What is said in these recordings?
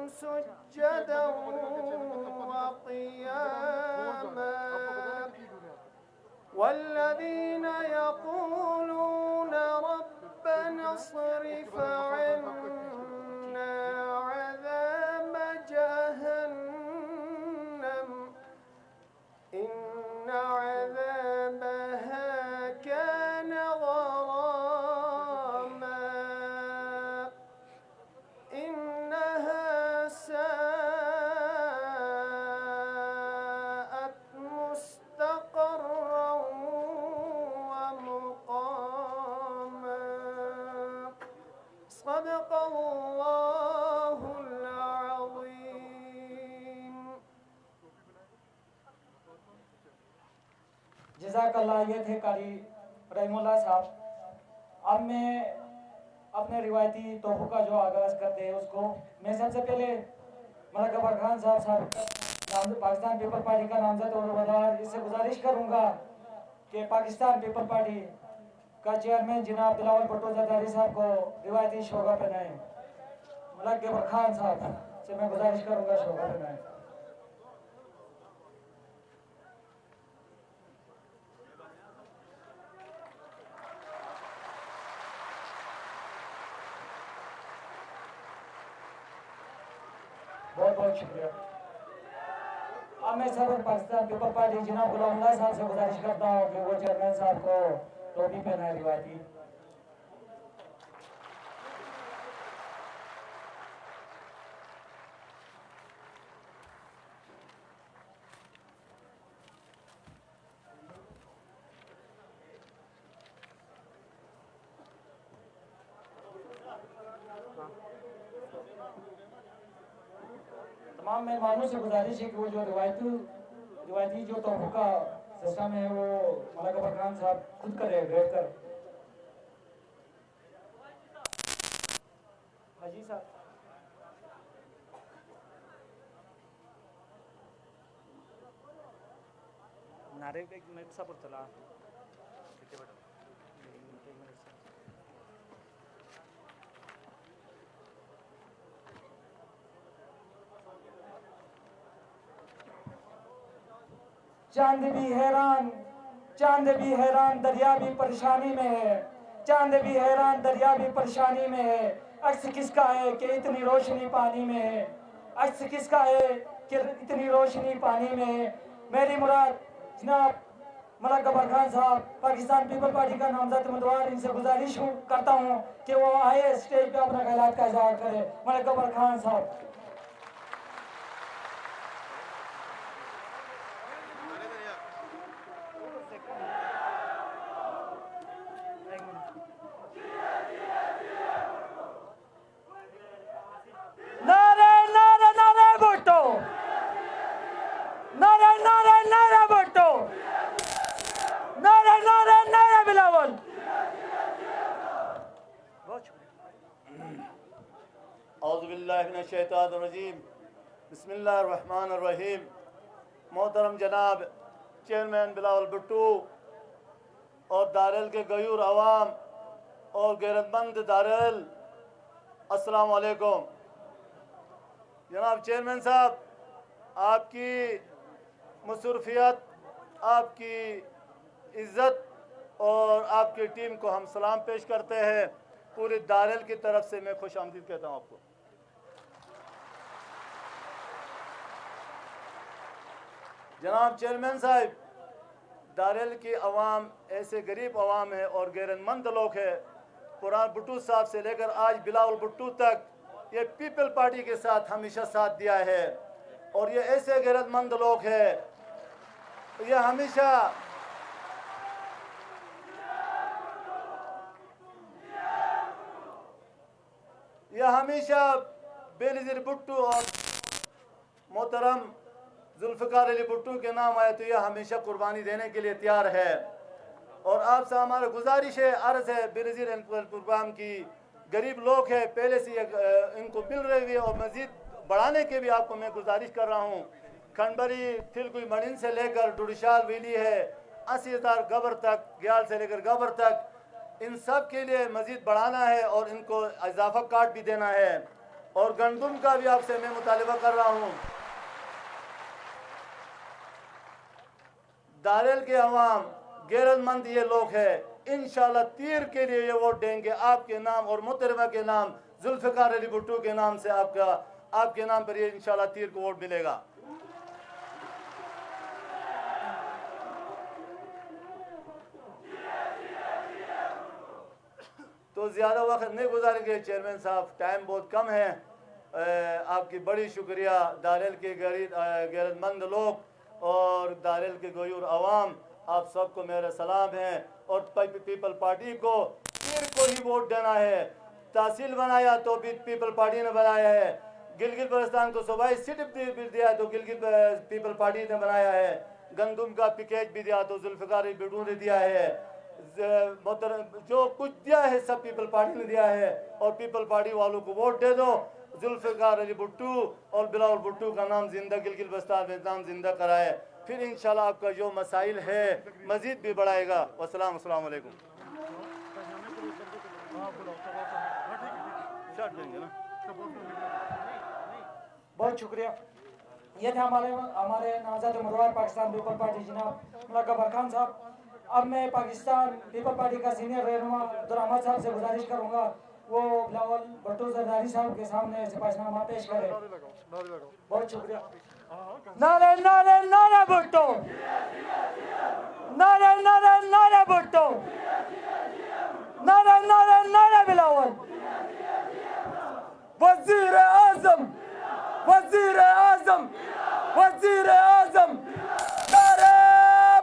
سجدا وقياما والذين يقولون ربنا اصرف عنا عذاب جهنم إن عذابها كان غراما إنها ساءت مستقرا ومقاما صدق الله العظيم. جزاک اللہ. یہ تھے قاری رحم اللہ صاحب. اب میں اپنے روایتی تحفوں کا جو آغاز کرتے ہیں اس کو میں سب سے پہلے ملک غفار خان صاحب پاکستان پیپل پارٹی کا نامزد اور وزیر اس سے گزارش کروں گا کہ پاکستان پیپل پارٹی کا چیئرمین جناب بلاول بھٹو زرداری صاحب کو روایتی شوگا پہنائیں. ملک غفار خان صاحب سے میں گزارش کروں گا شوگا پہنائیں. بہت بہت شکریہ. اب میں صدر پاکستان پیپل پارٹی جناب غلام اللہ صاحب سے گزارش کرتا ہوں کہ وہ چیئرمین صاحب کو ٹوپی پہنائے روایتی. تمام مہمانوں سے گزارش ہے کہ وہ جو روایتی جو تحفوں کا سسٹم ہے وہ ملک غفار خان صاحب خود کرے بیٹھ کر. حاجی صاحب نعرے ایک منٹ صبر چلا. چاند بھی حیران دریا بھی پریشانی میں ہے. چاند بھی حیران دریا بھی پریشانی میں ہے. عکس کس کا ہے کہ اتنی روشنی پانی میں ہے. عکس کس کا ہے کہ اتنی روشنی پانی میں ہے. میری مراد جناب ملک غفار خان صاحب پاکستان پیپل پارٹی کا نامزد امیدوار ان سے گزارش کرتا ہوں کہ وہ آئے اسٹیج پہ اپنا خیالات کا اظہار کرے. ملک غفار خان صاحب. اعوذ باللہ من الشیطان الرجیم. بسم اللہ الرحمن الرحیم. محترم جناب چیئرمین بلاول بھٹو اور دارل کے غیور عوام اور غیرت مند دارل، السلام علیکم. جناب چیئرمین صاحب، آپ کی مصروفیت، آپ کی عزت اور آپ کی ٹیم کو ہم سلام پیش کرتے ہیں. پوری دارل کی طرف سے میں خوش آمدید کہتا ہوں آپ کو. جناب چیئرمین صاحب، دارل کی عوام ایسے غریب عوام ہے اور غیرت مند لوگ ہیں. قرآن بھٹو صاحب سے لے کر آج بلاول بھٹو تک یہ پیپل پارٹی کے ساتھ ہمیشہ ساتھ دیا ہے. اور یہ ایسے غیرت مند لوگ ہیں، یہ ہمیشہ بے نظیر بھٹو اور محترم ذوالفقار علی بھٹو کے نام آئے تو یہ ہمیشہ قربانی دینے کے لیے تیار ہے. اور آپ سے ہمارا گزارش ہے، عرض ہے، بے نظیر پروگرام کی غریب لوگ ہیں، پہلے سے ان کو مل رہی ہے اور مزید بڑھانے کے بھی آپ کو میں گزارش کر رہا ہوں. کھنڈبری تھلکوئی مڑین سے لے کر ڈوڈیشال ویلی ہے، 80,000 گبر تک، گیال سے لے کر گبر تک، ان سب کے لیے مزید بڑھانا ہے اور ان کو اضافہ کارڈ بھی دینا ہے. اور گندم کا بھی آپ سے میں مطالبہ کر رہا ہوں. دارل کے عوام غیرت مند یہ لوگ ہیں، انشاءاللہ تیر کے لیے یہ ووٹ دیں گے آپ کے نام اور محترمہ کے نام ذوالفقار علی بھٹو کے نام سے. آپ کے نام پر یہ انشاءاللہ تیر کو ووٹ ملے گا. تو زیادہ وقت نہیں گزاریں گے چیئرمین صاحب، ٹائم بہت کم ہے. آپ کی بڑی شکریہ. دارل کے غیرت مند لوگ اور دارل کے غیور عوام، آپ سب کو میرا سلام ہے. اور پیپل پارٹی کو پیر کو ہی ووٹ دینا ہے. تحصیل بنایا تو بھی پیپل پارٹی نے بنایا ہے. گلگت بلتستان کو صوبائی سیٹ بھی دیا تو گلگت پیپل پارٹی نے بنایا ہے. گندم کا پیکیج بھی دیا تو ذوالفقار علی بھٹو نے دیا ہے. جو کچھ دیا ہے سب پیپل پارٹی نے دیا ہے. اور پیپل پارٹی والوں کو ووٹ دے دو. ذوالفقار علی بھٹو اور بلاول بھٹو کا نام زندہ گلگت بلتستان میں نام زندہ کرائے. پھر انشاءاللہ آپ کا جو مسائل ہے مزید بھی بڑھائے گا. السلام علیکم. بہت شکریہ. یہ تھے ہمارے نامزد امیدوار پاکستان پیپل پارٹی جناب ملک غفار خان صاحب. اب میں پاکستان پیپل پارٹی کا سینئر رہنما عبدالرحمن صاحب سے گزارش کروں گا وہ بلاول بھٹو زرداری صاحب کے سامنے سپاسنامہ پیش کرے. بہت شکریہ. نعرہ نعرہ نعرہ بھٹو، نعرہ نعرہ نعرہ بھٹو، نعرہ نعرہ نعرہ بلاول. وزیر اعظم، وزیر اعظم، وزیر اعظم. نعرہ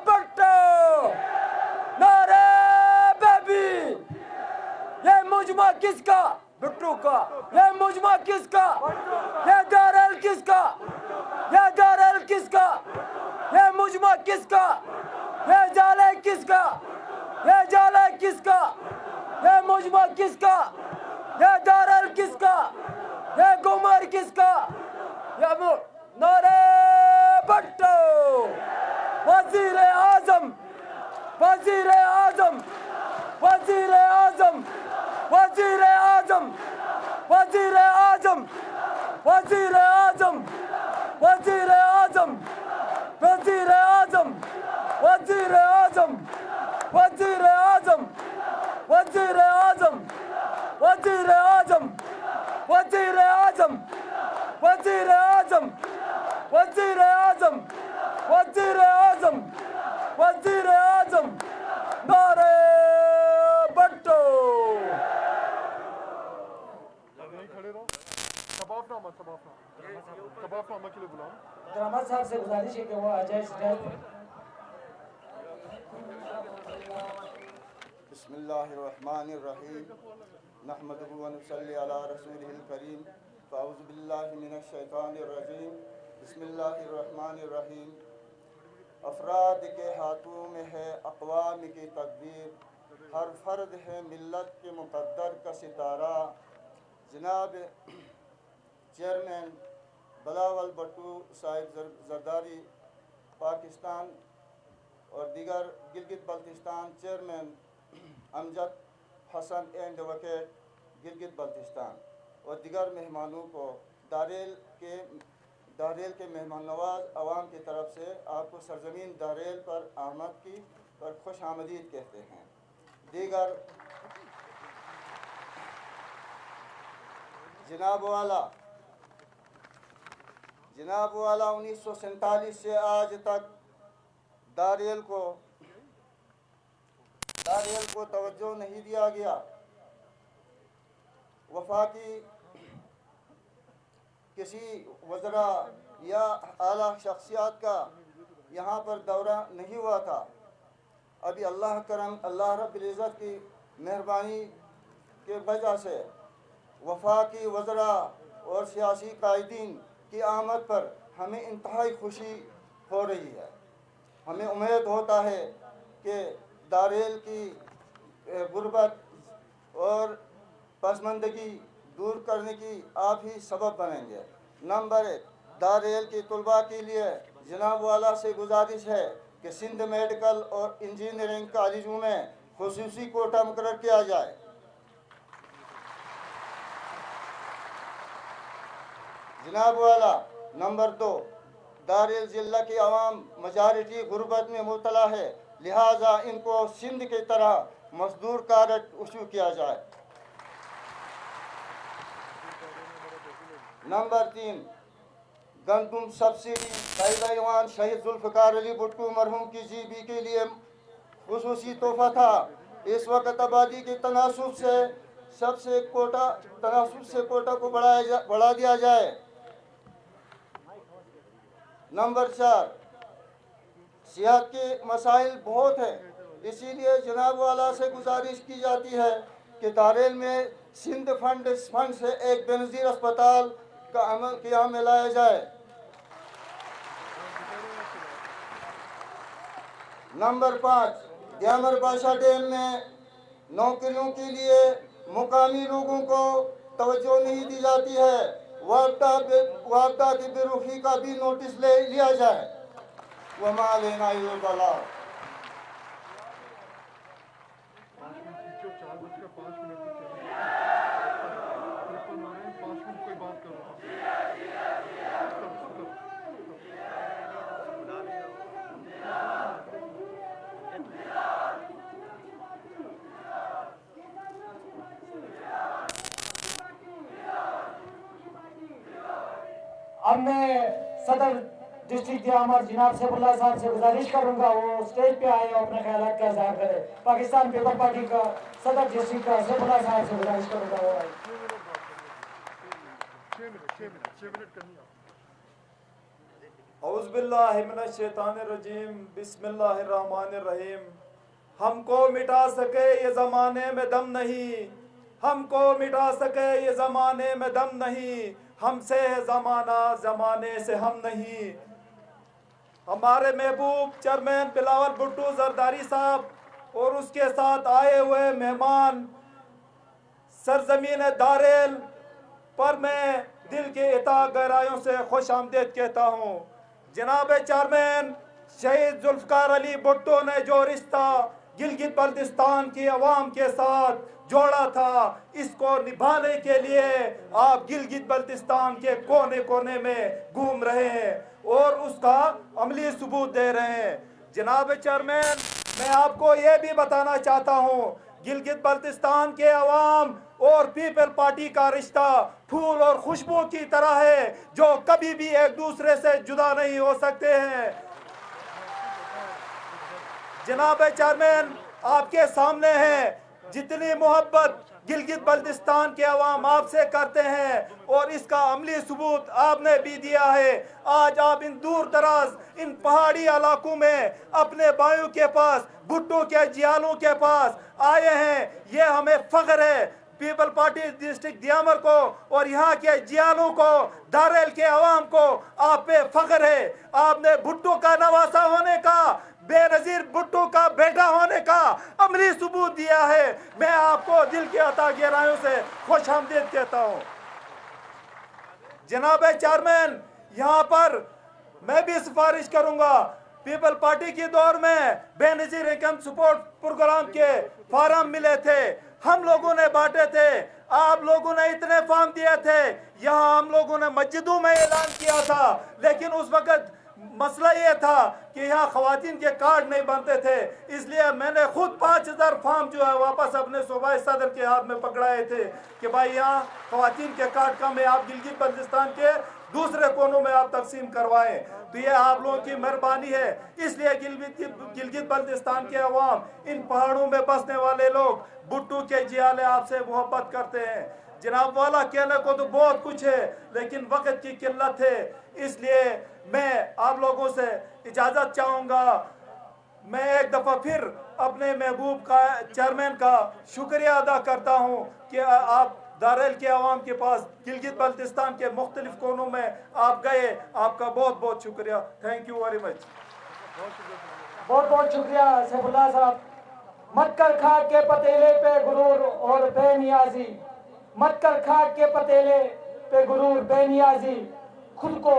بھٹو، نعرہ بیبی. یہ مجمع کس کا؟ بھٹو کا. یہ مجمع کس کا؟ یہ دارل کس کا؟ یہ دارل کس کا؟ یہ مجمع کس کا؟ یہ جالے کس کا؟ یہ جالے کس کا؟ یہ مجمع کس کا؟ یہ دارل کس کا؟ یہ گمر کس کا؟ یہ نعرہ بھٹو. وزیر اعظم، وزیر اعظم، وزیر اعظم، وزیر اعظم، وزیر اعظم، وزیر اعظم، وزیر اعظم، وزیر اعظم، وزیر اعظم، وزیر اعظم، وزیر اعظم، وزیر اعظم، وزیر اعظم، وزیر اعظم، وزیر اعظم، وزیر اعظم، وزیر اعظم. نعرہ بھٹو. عبدالرحمن صاحب سے گزارش ہے کہ وہ آجائے سٹیج پر. بسم اللہ الرحمن الرحیم. نحمدہ و نصلی علی رسولہ الکریم. فاعوذ باللہ من الشیطان الرجیم. بسم اللہ الرحمن الرحیم. افراد کے ہاتھوں میں ہے اقوام کی تقدیر، ہر فرد ہے ملت کے مقدر کا ستارہ. جناب چیئرمین بلاول بھٹو صاحب زرداری پاکستان اور دیگر Gilgit Baltistan chairman Amjad Hassan and advocate Gilgit Baltistan اور دیگر مہمانوں کو داریل کے مہمان نواز عوام کی طرف سے آپ کو سرزمین داریل پر آمد کی پر خوش آمدید کہتے ہیں. دیگر جناب والا 1947 سے آج تک داریل کو توجہ نہیں دیا گیا. وفاقی کسی وزراء یا اعلیٰ شخصیات کا یہاں پر دورہ نہیں ہوا تھا. ابھی اللہ رب العزت کی مہربانی کے وجہ سے وفاقی وزراء اور سیاسی قائدین کی آمد پر ہمیں انتہائی خوشی ہو رہی ہے. ہمیں امید ہوتا ہے کہ داریل کی غربت اور پسماندگی دور کرنے کی آپ ہی سبب بنیں گے. نمبر 1، داریل کی طلباء کے لیے جناب والا سے گزارش ہے کہ سندھ میڈیکل اور انجینئرنگ کالجوں میں خصوصی کوٹا مقرر کیا جائے. जनाब वाला, नंबर 2, दारुल जिला की आवाम मेजॉरिटी गुर्बत में मुब्तला है, लिहाजा इनको सिंध की तरह मजदूर कार्ड इशू किया जाए। नंबर 3, गंदुम सब्सिडी पैदावान शहीद जुल्फ़िकार अली भुट्टो मरहूम की जीबी के लिए खुसूसी तोहफा था। इस वक्त आबादी के तनासुब से कोटा को बढ़ा दिया जाए। नंबर 4, सेहत के मसाइल बहुत हैं, इसीलिए जनाब वाला से गुजारिश की जाती है कि दारेल में सिंध फंड से एक बेनज़ीर अस्पताल का अमल में लाया जाए। नंबर 5, दियामर बादशाह डैम में नौकरियों के लिए मुकामी लोगों को तवज्जो नहीं दी जाती है, वापदा की बेरुखी का भी नोटिस लिया जाए। वमा अलैना इल्लल बलाग। अब मैं सदर डिस्ट्रिक्ट दियामर जनाब सैफुल्लाह साहब से गुजारिश करूंगा वो स्टेज पे आए और अपने ख्यालात का इज़हार करें। पाकिस्तान पीपल पार्टी का सदर डिस्ट्रिक्ट का सैफुल्लाह साहब से गुजारिश करूंगा वो आए। औज़ु बिल्लाहि मिनश शैतानिर रजीम, बिस्मिल्लाहिर रहमानिर रहीम। हमको मिटा सके ये ज़माने में दम नहीं, हमको मिटा सके ये ज़माने में दम नहीं, हमसे है ज़माना ज़माने से हम नहीं। हमारे महबूब चेयरमैन बिलावल भुट्टो जरदारी साहब और उसके साथ आए हुए मेहमान सरजमीन दारेल पर मैं दिल के इता गहराइयों से खुश आमदीद कहता हूँ। जनाब चेयरमैन शहीद जुल्फ़िकार अली भुट्टो ने जो रिश्ता गिलगित बल्तिस्तान की अवाम के साथ जोड़ा था, इसको निभाने के लिए आप गिलगित बल्तिस्तान के कोने कोने में घूम रहे हैं और उसका अमली सबूत दे रहे हैं। जनाब चेयरमैन, मैं आपको ये भी बताना चाहता हूँ, गिलगित बल्तिस्तान के अवाम और पीपल पार्टी का रिश्ता फूल और खुशबू की तरह है, जो कभी भी एक दूसरे से जुदा नहीं हो सकते हैं। जनाब चेयरमैन, आपके सामने है जितनी मोहब्बत गिलगित बल्तिस्तान के अवाम आपसे करते हैं और इसका अमली सबूत आपने भी दिया है। आज आप इन दूर दराज इन पहाड़ी इलाकों में अपने भाइयों के पास, भुट्टो के जियालों के पास आए हैं, ये हमें फख्र है पीपल पार्टी डिस्ट्रिक्ट दियामर को और यहाँ के जियालों को, दारेल के अवाम को आप पे फख्र है। आपने भुट्टो का नवासा होने का, बेनजीर भुट्टो का बेटा होने का अमली सबूत दिया है। मैं आपको दिल के अता गहराइयों से खुश आमदीद कहता हूँ। जनाब चेयरमैन, यहाँ पर मैं भी सिफारिश करूंगा, पीपल पार्टी के दौर में बेनजीर इनकम सपोर्ट प्रोग्राम के फार्म मिले थे, हम लोगों ने बांटे थे, आप लोगों ने इतने फॉर्म दिए थे, यहाँ हम लोगों ने मस्जिदों में ऐलान किया था, लेकिन उस वक्त मसला ये था कि यहाँ खवातीन के कार्ड नहीं बनते थे, इसलिए मैंने खुद 5000 फॉर्म जो है वापस अपने सूबाई सदर के हाथ में पकड़ाए थे कि भाई यहाँ खवातीन के कार्ड कम है, आप गिलगित बल्तिस्तान के दूसरे कोनों में आप तकसीम करवाएं। तो ये आप लोगों की मेहरबानी है। इसलिए गिलगित बल्तिस्तान के अवाम, इन पहाड़ों में बसने वाले लोग, भुट्टो के जियाले आपसे मोहब्बत करते हैं। जनाब वाला कहने को तो बहुत कुछ है, लेकिन वक्त की किल्लत है, इसलिए मैं आप लोगों से इजाज़त चाहूँगा। मैं एक दफ़ा फिर अपने महबूब का चेयरमैन का शुक्रिया अदा करता हूँ कि आप दारेल के अवाम के पास गिलगित बल्तिस्तान के मुख्तलिफ कोनों में आप गए, आपका बहुत बहुत शुक्रिया। Thank you very much. बहुत बहुत शुक्रिया सैफुल्लाह साहब। मत कर खाक के पतीले पे गुरूर और बेनियाजी, मत कर खाक के पतीले पे गुरूर बेनियाजी, खुद को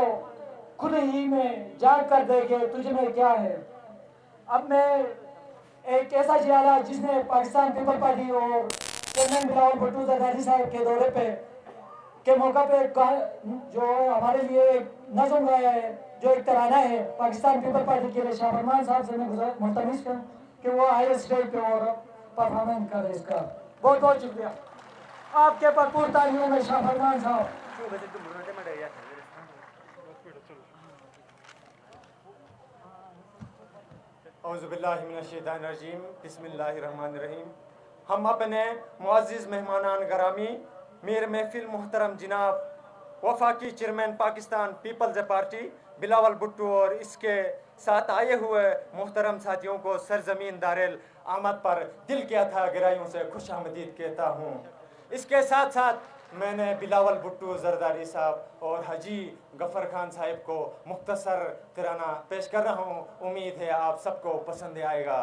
खुद ही में जान कर देंगे तुझ में क्या है। अब मैं एक ऐसा जियाला जिसने पाकिस्तान पीपल पार्टी और चेयरमैन बिलावल भुट्टो जरदारी साहब के दौरे पे के मौका पे जो हमारे लिए एक नज़म गाया है, जो एक तराना है पाकिस्तान पीपल पार्टी के लिए, शाह फरमान साहब से मैं मुल्तमिस करूँ कि वो आए स्टेज पे और परफॉर्मेंस करें इसका। बहुत बहुत शुक्रिया आपके भरपूर तालियों में शाह फरमान साहब। औज़ुबिल्लाहिमिनश्शैतानिर्रजीम, बिस्मिल्लाहिर्रहमानिर्रहीम। हम अपने मुअज़्ज़िज़ मेहमानान गरामी, मीर महफिल मुहतरम जनाब वफाकी चेयरमैन पाकिस्तान पीपल्स पार्टी बिलावल भुट्टो और इसके साथ आए हुए मुहतरम साथियों को सरजमीन दारेल आमद पर दिल के अथा गहराइयों से खुश आमदीद कहता हूँ। इसके साथ साथ मैंने बिलावल भुट्टो जरदारी साहब और हाजी गफ़र खान साहब को मुख्तसर तराना पेश कर रहा हूँ। उम्मीद है आप सबको पसंद आएगा।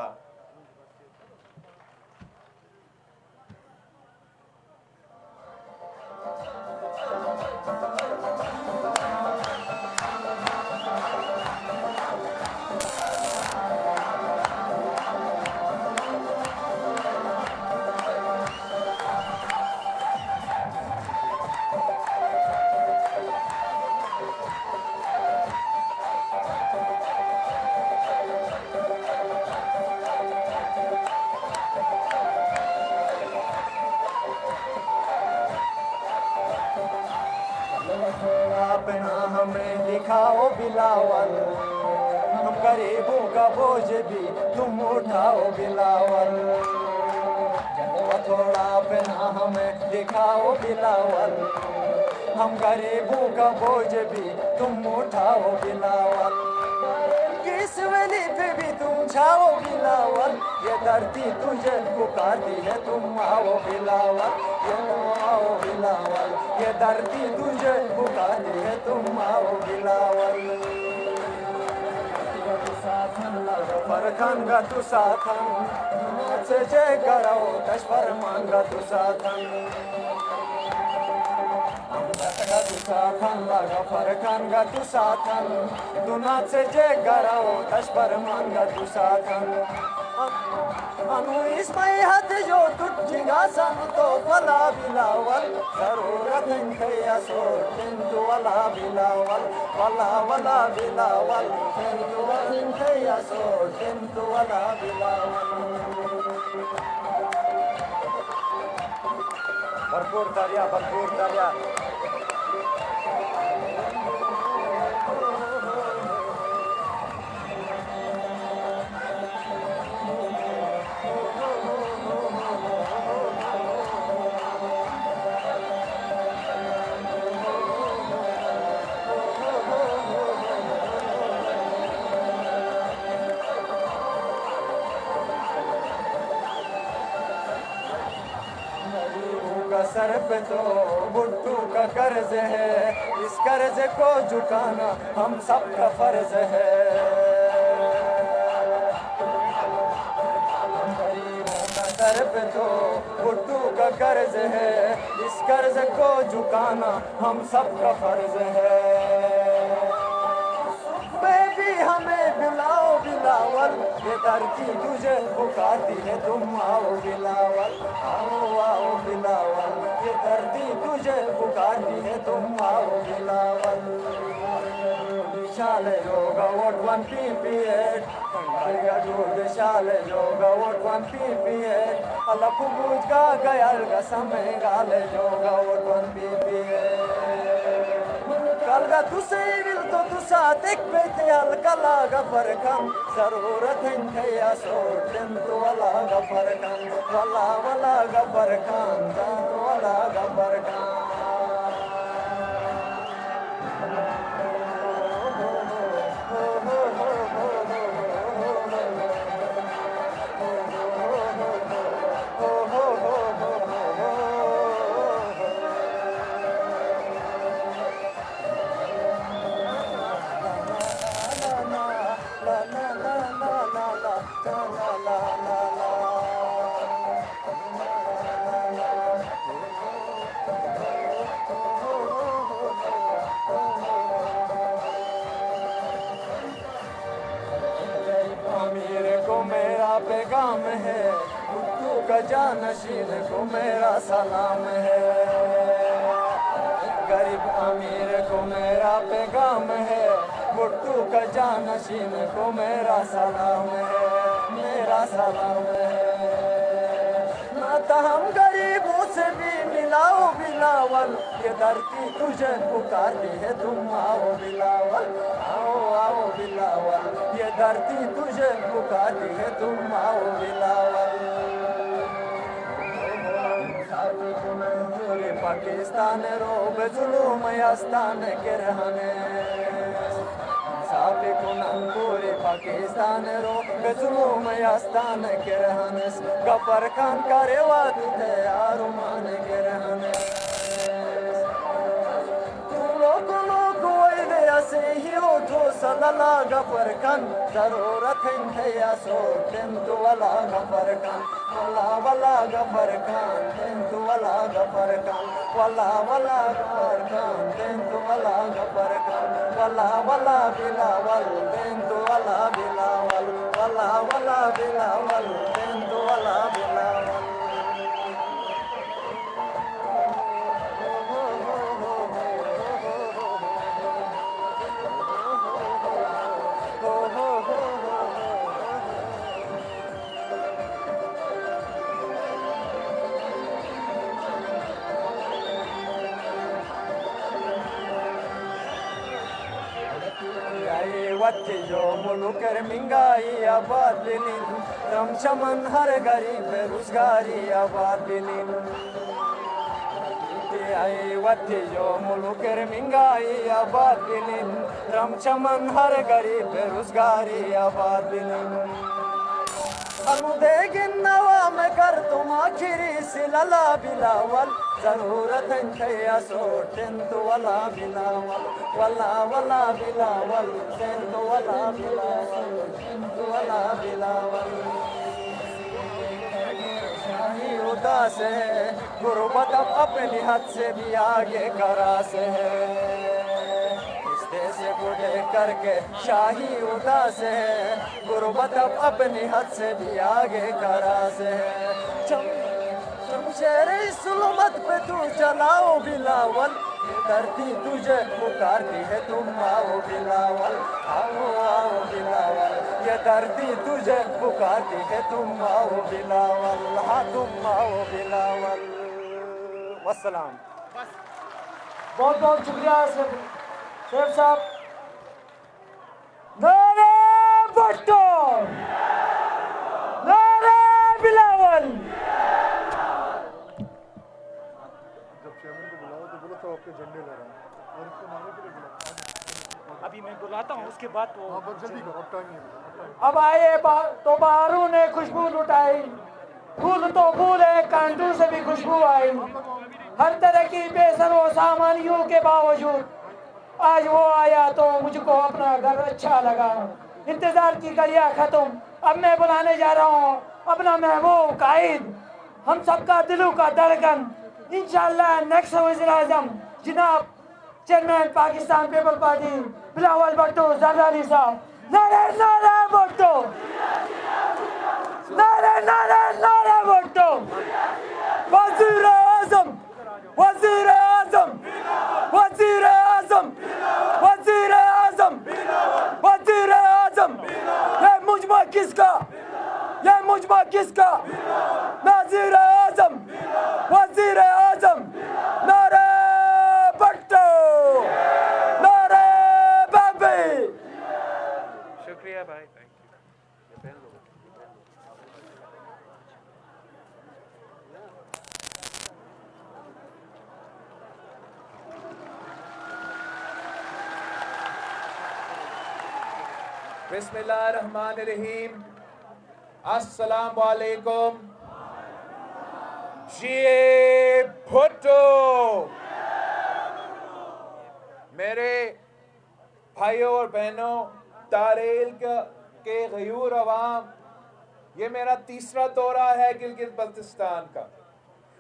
अपना हमें दिखाओ बिलावल, हम गरीबों का बोझ भी तुम उठाओ बिलावल। थोड़ा अपना हमें दिखाओ बिलावल, हम गरीबों का बोझ भी तुम उठाओ बिलावल। किस वेली पे भी तुम छाओ बिलावल, ये धरती तुझे पुकारती है तुम आओ बिलावल, ये आओ बिलावल, ये धरती तुझे पुकारती है तुम आओ बिलावल। फरखान गा तू साथन से जय करो दश फरमान गा तू साथन, तू साथन लगा फरखान गा तू साथन, दुना से जय करो दश फरमान गा तू साथन। अनु इसमें हद जो तुझगा सन तो वला बिलावल, जरूरत है सोर किंतु वला बिलावल, वला वला बिलावल किंतु है सोर किंतु वला बिलावल। भरपूर तालियां, भरपूर तालियां। सर पे तो भुट्टो का कर्ज है, इस कर्ज को झुकाना हम सबका फर्ज है। गरीबों का सर पे तो भुट्टो का कर्ज है, इस कर्ज को झुकाना हम सबका फर्ज है। में भी हमें बिलाओ बिलावल, ये धरती तुझे पुकारती है तुम आओ बिलावल, आओ आओ बिलावल, ये धरती तुझे पुकारती है तुम आओ बिलावल। शाले योगा वोट वन PPH, शाले योगा वोट वन PPH, अल्लाह कुबूज का गयल का समय गाले yoga vote one PPH। Kalga तुसे विल तो तुसा देख बेते अलकला गफर कम, जरूरत है या सोट तो वाला गफर कम, वाला वाला गफर कम, वाला गफर कम। पैगाम है भुट्टो का जानशीन को मेरा सलाम है। गरीब अमीर को मेरा पैगाम है, भुट्टू का जानशीन को मेरा सलाम है, मेरा सलाम है। नाता हम गरीबों से भी मिलाओ बिलावल, ये धरती तुझे पुकारती है, तुम आओ बिलावल, आओ आओ बिलावल, ये धरती तुझे पुकारती है, तुम आओ बिलावल। पाकिस्तान रो बेजुलूम यास्तान के रहने, साफे पूरे पाकिस्तान रो बेजुलूम यास्तान के रहने, गफर खान करे वाद थे आरुमान के रहने। से ही उठो सदला गफर खान, जरूरत है या सो तेंतु वाला गफर खान, वाला वाला गफर खान, तेंतु वाला गफर खान, वाला वाला गफर खान, तेंतु वाला गफर खान, वाला वाला बिलावल, तेंतु वाला बिलावल, वाला वाला बिलावल, तेंतु वाला बिलावल। वत्ती जो मुलुकर मिंगाई आबाद बिलिन, रम चमन हर गरीब बेरोजगारी आबाद बिलिन। आई वत्ती जो मुलुकर मिंगाई आबाद बिलिन, रम चमन हर गरीब बेरोजगारी आबाद बिलिन। अनुदेगिन नवा में कर तुम आखिरी सिलला बिलावल, जरूरत है सो तेंतु वाला बिलावल, वाला वाला बिलावल, तेंतु वाला बिलावल, तेंतु वाला बिलावल। शाही उदास है गुर्बत अब अपनी हद से भी आगे करास है, से को देख करके शाही उदास है, गुर्बत अब अपनी हद से भी आगे करास है। शमशेरे सुलमत पे तू चलाओ बिलावल, धरती तुझे पुकारती है, तुम आओ बिलावल, आओ आओ बिलावल, ये धरती तुझे पुकारती है, तुम आओ बिलावल, हाँ तुम आओ बिलावल। वस्सलाम। बहुत बहुत शुक्रिया शेख साहब। नारे भुट्टो, नारे बिलावल। जब चेयरमैन को बुलाओ तो बोलो तो आपके झंडे ले रहा हूँ और इसको नारे के लिए बुलाओ। अभी मैं बुलाता हूँ, उसके बाद वो हाँ बस जल्दी करो, अब टाइम नहीं है। अब आए तो बहारों ने खुशबू लुटाई, फूल तो फूल है, कांटों से भी खुशबू आई। हर तरह की बेसरो सामानियों के बावजूद आज वो आया तो मुझको अपना घर अच्छा लगा। इंतजार की घड़ियां खत्म, अब मैं बुलाने जा रहा हूँ अपना महबूब कायद, हम सबका दिलों का धड़कन, इंशाअल्लाह नेक्स्ट वज़ीर आज़म जनाब chairman Pakistan people party Bilawal Bhutto Zardari साहब। नारे नारे भुट्टो, नारे नारे नारे भुट्टो। वज़ीर आज़म, वज़ीर आज़म, वज़ीर आज़म, वज़ीर आज़म, वज़ीर आज़म। ये मुजमा किसका, ये मुजमा किसका? नाज़ीर आज़म, वज़ीर आज़म। नारे भुट्टो, नारे बाबी। शुक्रिया भाई। बिस्मिल्लाहिर्रहमानिर्रहीम। अस्सलाम वालेकुम। ये भुट्टो मेरे भाइयों और बहनों, तारेल के गयूर अवाम, ये मेरा तीसरा दौरा है गिलगित बल्तिस्तान का,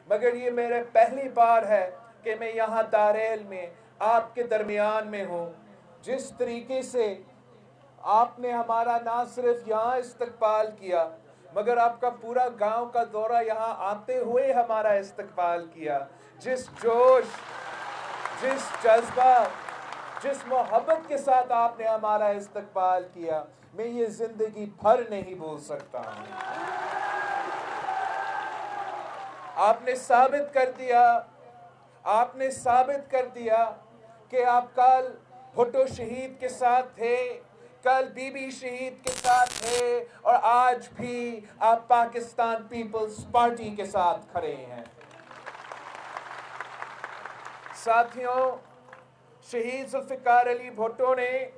मगर ये मेरे पहली बार है कि मैं यहाँ दारेल में आपके दरमियान में हूँ। जिस तरीके से आपने हमारा ना सिर्फ यहाँ इस्तकबाल किया, मगर आपका पूरा गांव का दौरा यहाँ आते हुए हमारा इस्तकबाल किया, जिस जोश جس جذبہ، جس محبت کے ساتھ آپ نے ہمارا استقبال کیا، میں یہ زندگی بھر نہیں بھول سکتا ہوں۔ آپ نے ثابت کر دیا کہ آپ کل بھٹو شہید کے ساتھ تھے، کل بی بی شہید کے ساتھ تھے، اور آج بھی آپ پاکستان پیپلز پارٹی کے ساتھ کھڑے ہیں۔ ساتھیوں، شہید ذوالفقار علی بھٹو نے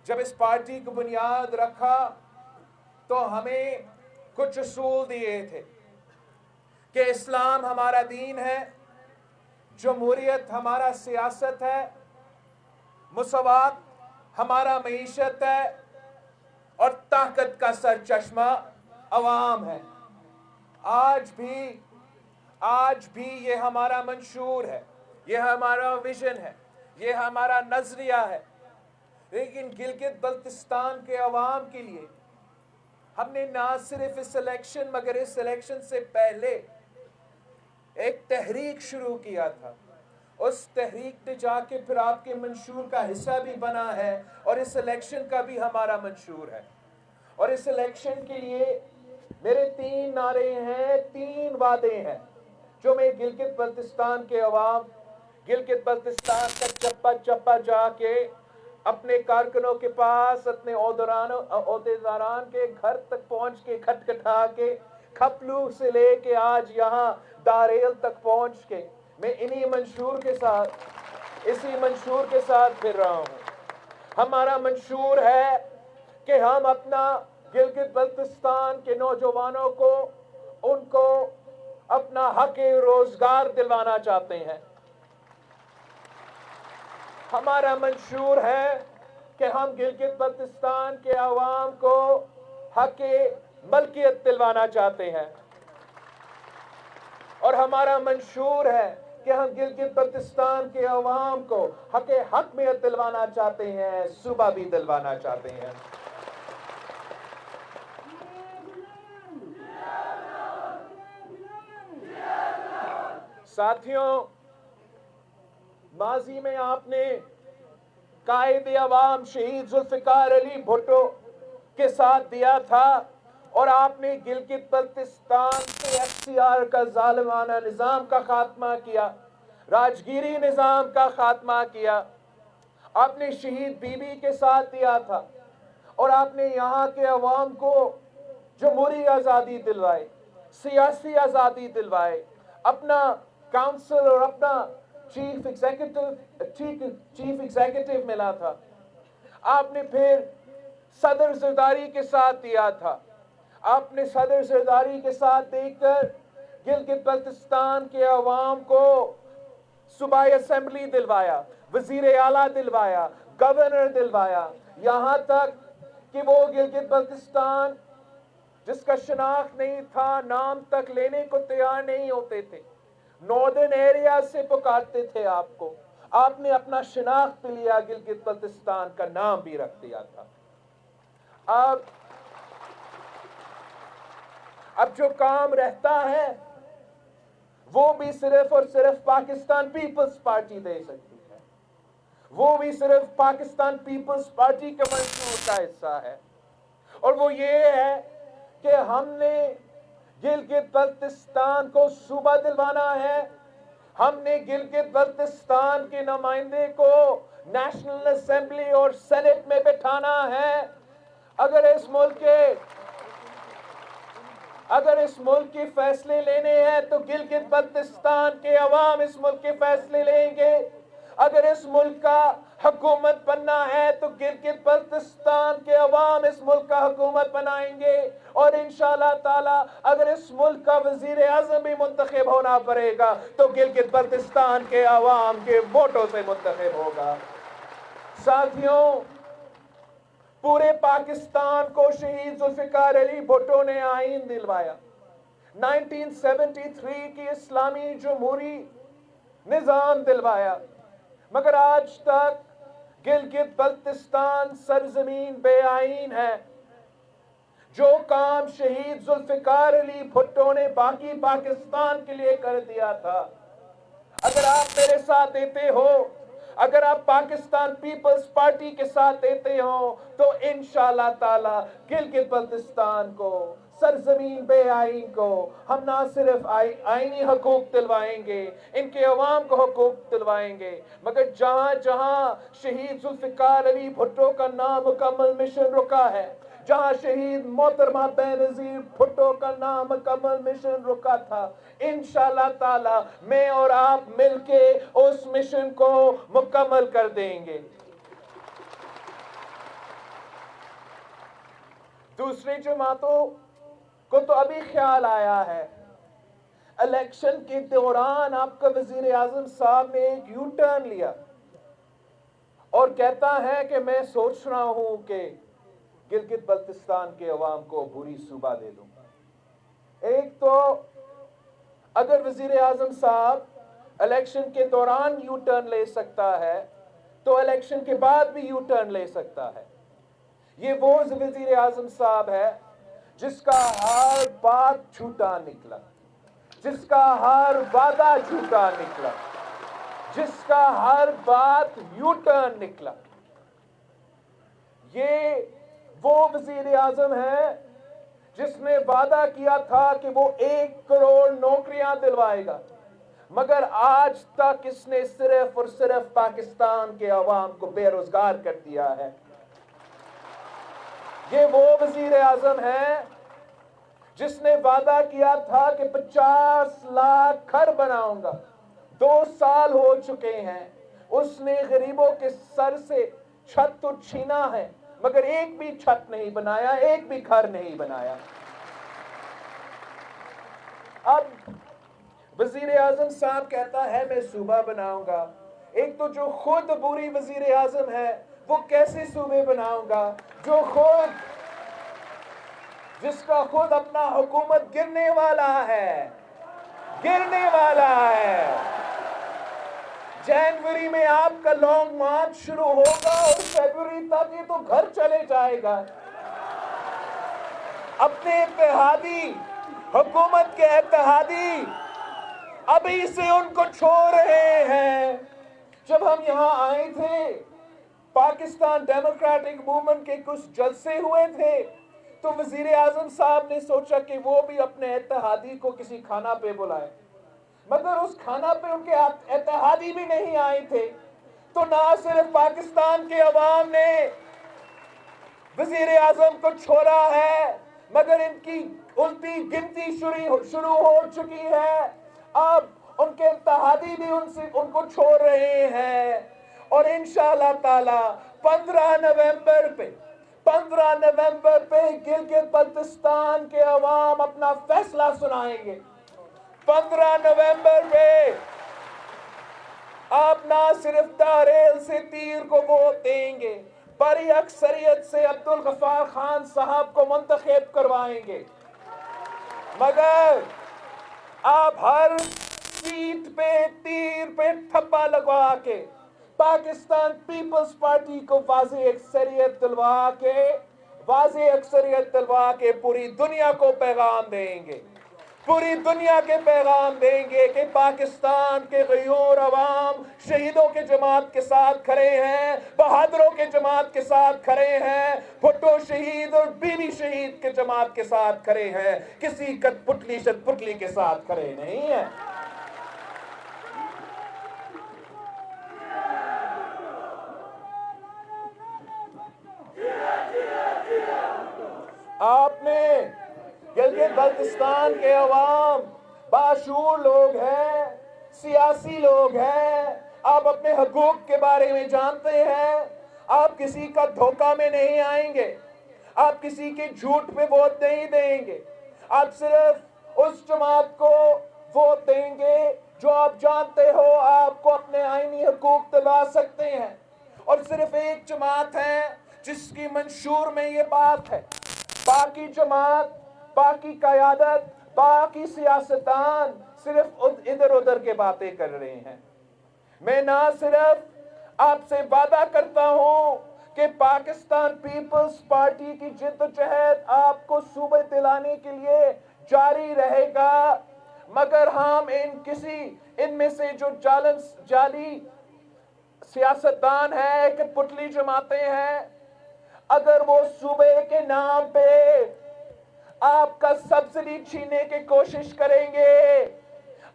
جب اس پارٹی کو بنیاد رکھا تو ہمیں کچھ اصول دیے تھے کہ اسلام ہمارا دین ہے، جمہوریت ہمارا سیاست ہے، مساوات ہمارا معیشت ہے، اور طاقت کا سرچشمہ عوام ہے۔ آج بھی یہ ہمارا منشور ہے، یہ ہمارا ویژن ہے، یہ ہمارا نظریہ ہے۔ لیکن گلگت بلتستان کے عوام کے لیے ہم نے نہ صرف اس الیکشن مگر اس الیکشن سے پہلے ایک تحریک شروع کیا تھا۔ اس تحریک نے جا کے پھر آپ کے منشور کا حصہ بھی بنا ہے، اور اس الیکشن کا بھی ہمارا منشور ہے۔ اور اس الیکشن کے لیے میرے 3 نعرے ہیں، 3 وعدے ہیں جو میں گلگت بلتستان کے عوام، گلگت بلتستان کا چپا چپا جا کے اپنے کارکنوں کے پاس، اپنے عہدیداران کے گھر تک پہنچ کے، کھٹکھٹا کے، کھپلو سے لے کے آج یہاں داریل تک پہنچ کے، میں اسی منشور کے ساتھ پھر رہا ہوں۔ ہمارا منشور ہے کہ ہم اپنا گلگت بلتستان کے نوجوانوں کو، ان کو اپنا حق روزگار دلوانا چاہتے ہیں۔ ہمارا منشور ہے کہ ہم گلگت بلتستان کے عوام کو حق ملکیت دلوانا چاہتے ہیں، اور ہمارا منشور ہے کہ ہم گلگت بلتستان کے عوام کو حق حکمیت دلوانا چاہتے ہیں، صوبہ بھی دلوانا چاہتے ہیں۔ ساتھیوں، ماضی میں آپ نے قائد عوام شہید ذوالفقار علی بھٹو کے ساتھ دیا تھا، اور آپ نے گلگت بلتستان سے FCR کا ظالمانہ نظام کا خاتمہ کیا، راجگیری نظام کا خاتمہ کیا۔ آپ نے شہید بی بی کے ساتھ دیا تھا، اور آپ نے یہاں کے عوام کو جمہوری آزادی دلوائے، سیاسی آزادی دلوائے، اپنا کاؤنسل اور اپنا چیف ایگزیکٹو ملا تھا۔ آپ نے پھر صدر زرداری کے ساتھ دیا تھا۔ آپ نے صدر زرداری کے ساتھ دے کر گلگت بلتستان کے عوام کو صوبائی اسمبلی دلوایا، وزیر اعلیٰ دلوایا، گورنر دلوایا، یہاں تک کہ وہ گلگت بلتستان جس کا شناخت نہیں تھا، نام تک لینے کو تیار نہیں ہوتے تھے، ناردرن ایریا سے پکارتے تھے آپ کو۔ آپ نے اپنا شناخت بھی لیا، گلگت بلتستان کا نام بھی رکھ دیا تھا۔ اب جو کام رہتا ہے وہ بھی صرف اور صرف پاکستان پیپلز پارٹی دے سکتی ہے، وہ بھی صرف پاکستان پیپلز پارٹی کے منشور کا حصہ ہے، اور وہ یہ ہے کہ ہم نے گلگت بلتستان کو صوبہ دلوانا ہے، ہم نے گلگت بلتستان کے نمائندے کو نیشنل اسمبلی اور سینٹ میں بٹھانا ہے۔ اگر اس ملک کے فیصلے لینے ہیں تو گلگت بلتستان کے عوام اس ملک کے فیصلے لیں گے۔ اگر اس ملک کا حکومت بننا ہے تو گلگت بلتستان کے عوام اس ملک کا حکومت بنائیں گے، اور انشاءاللہ تعالی اگر اس ملک کا وزیر اعظم بھی منتخب ہونا پڑے گا تو گلگت بلتستان کے عوام کے ووٹوں سے منتخب ہوگا۔ ساتھیوں، پورے پاکستان کو شہید ذوالفقار علی بھٹو نے آئین دلوایا، 1973 کی اسلامی جمہوری نظام دلوایا، مگر آج تک گلگت بلتستان سرزمین بے آئین ہے۔ جو کام شہید ذوالفقار علی بھٹو نے باقی پاکستان کے لیے کر دیا تھا، اگر آپ میرے ساتھ دیتے ہو، اگر آپ پاکستان پیپلز پارٹی کے ساتھ دیتے ہو، تو انشاءاللہ تعالی گلگت بلتستان کو، سرزمین بے آئین کو ہم نہ صرف آئینی حقوق دلوائیں گے، ان کے عوام کو حقوق دلوائیں گے، مگر جہاں جہاں شہید ذوالفقار علی بھٹو کا نامکمل مشن رکا ہے، جہاں شہید محترمہ بینظیر بھٹو کا نامکمل مشن رکا تھا، انشاءاللہ تعالی میں اور آپ مل کے اس مشن کو مکمل کر دیں گے۔ دوسری جماعتوں کو تو ابھی خیال آیا ہے، الیکشن کے دوران آپ کا وزیر اعظم صاحب نے ایک یو ٹرن لیا اور کہتا ہے کہ میں سوچ رہا ہوں کہ گلگت بلتستان کے عوام کو عبوری صوبہ دے دوں۔ ایک تو اگر وزیر اعظم صاحب الیکشن کے دوران یو ٹرن لے سکتا ہے تو الیکشن کے بعد بھی یو ٹرن لے سکتا ہے۔ یہ وہ وزیر اعظم صاحب ہے جس کا ہر بات جھوٹا نکلا، جس کا ہر وعدہ جھوٹا نکلا، جس کا ہر بات یو ٹرن نکلا۔ یہ وہ وزیر اعظم ہے جس نے وعدہ کیا تھا کہ وہ 1 کروڑ نوکریاں دلوائے گا، مگر آج تک اس نے صرف اور صرف پاکستان کے عوام کو بے روزگار کر دیا ہے۔ یہ وہ وزیر اعظم ہے جس نے وعدہ کیا تھا کہ 50 لاکھ گھر بناؤں گا، 2 سال ہو چکے ہیں، اس نے غریبوں کے سر سے چھت تو چھینا ہے مگر ایک بھی چھت نہیں بنایا، ایک بھی گھر نہیں بنایا۔ اب وزیر اعظم صاحب کہتا ہے میں صوبہ بناؤں گا۔ ایک تو جو خود عبوری وزیر اعظم ہے وہ کیسے صوبے بناؤں گا، جس کا خود اپنا حکومت گرنے والا ہے، گرنے والا ہے۔ جنوری میں آپ کا لانگ مارچ شروع ہوگا اور فیبروری تک یہ تو گھر چلے جائے گا۔ اپنے اتحادی، حکومت کے اتحادی ابھی سے ان کو چھوڑ رہے ہیں۔ جب ہم یہاں آئے تھے، پاکستان ڈیموکریٹک موومنٹ کے کچھ جلسے ہوئے تھے، تو وزیر اعظم صاحب نے سوچا کہ وہ بھی اپنے اتحادی کو کسی کھانا پہ بلائے، مگر اس کھانا پہ ان کے اتحادی بھی نہیں آئے تھے۔ تو نہ صرف پاکستان کے عوام نے وزیر اعظم کو چھوڑا ہے مگر ان کی الٹی گنتی شروع ہو چکی ہے۔ اب ان کے اتحادی بھی ان کو چھوڑ رہے ہیں، اور انشاءاللہ تعالی 15 نومبر پہ گلگت بلتستان کے عوام اپنا فیصلہ سنائیں گے۔ 15 نومبر پہ آپ نہ صرف داریل سے تیر کو ووٹ دیں گے، بڑی اکثریت سے عبدالغفار خان صاحب کو منتخب کروائیں گے، مگر آپ ہر سیٹ پہ تیر پہ تھپا لگوا کے پاکستان پیپلز پارٹی کو واضح اکثریت دلوا کے پوری دنیا کو پیغام دیں گے، پوری دنیا کے پیغام دیں گے کہ پاکستان کے غیور عوام شہیدوں کے جماعت کے ساتھ کھڑے ہیں، بہادروں کے جماعت کے ساتھ کھڑے ہیں، بھٹو شہید اور بی بی شہید کے جماعت کے ساتھ کھڑے ہیں، کسی کٹ پتلی شت پتلی کے ساتھ کھڑے نہیں ہیں۔ آپ نے گلگت بلتستان کے عوام باشعور لوگ ہیں، سیاسی لوگ ہیں، آپ اپنے حقوق کے بارے میں جانتے ہیں، آپ کسی کا دھوکہ میں نہیں آئیں گے، آپ کسی کے جھوٹ پہ ووٹ نہیں دیں گے، آپ صرف اس جماعت کو ووٹ دیں گے جو آپ جانتے ہو آپ کو اپنے آئینی حقوق دلا سکتے ہیں۔ اور صرف ایک جماعت ہے جس کی منشور میں یہ بات ہے، باقی جماعت، باقی قیادت، باقی سیاستدان صرف ادھر ادھر کے باتیں کر رہے ہیں۔ میں نہ صرف آپ سے وعدہ کرتا ہوں کہ پاکستان پیپلز پارٹی کی جد و جہد آپ کو صوبے دلانے کے لیے جاری رہے گا، मगर हम इनमें से जो जाली सियासतदान है कि पुतली जमाते हैं, अगर वो सूबे के नाम पे आपका सब्सिडी छीनने की कोशिश करेंगे,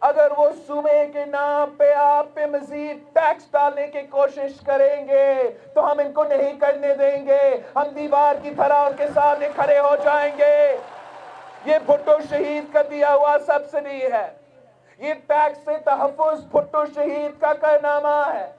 अगर वो सूबे के नाम पे आप पे मजीद टैक्स डालने की कोशिश करेंगे, तो हम इनको नहीं करने देंगे। हम दीवार की तरह उनके सामने खड़े हो जाएंगे। ये भुट्टो शहीद का दिया हुआ सब्सिडी है, ये टैक्स से तहफ़्फ़ुज़ भुट्टो शहीद का कारनामा है।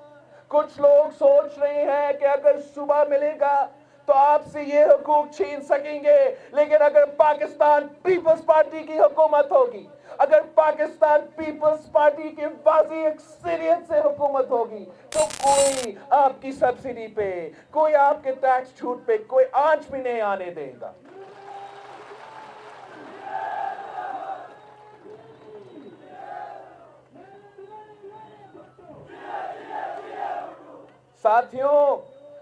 कुछ लोग सोच रहे हैं कि अगर सूबा मिलेगा तो आपसे ये हुकूक छीन सकेंगे, लेकिन अगर पाकिस्तान पीपल्स पार्टी की हुकूमत होगी, अगर पाकिस्तान पीपल्स पार्टी की वाज़ी अक्सरियत से हुकूमत होगी, तो कोई आपकी सब्सिडी पे, कोई आपके टैक्स छूट पे कोई आंच भी नहीं आने देगा। साथियों,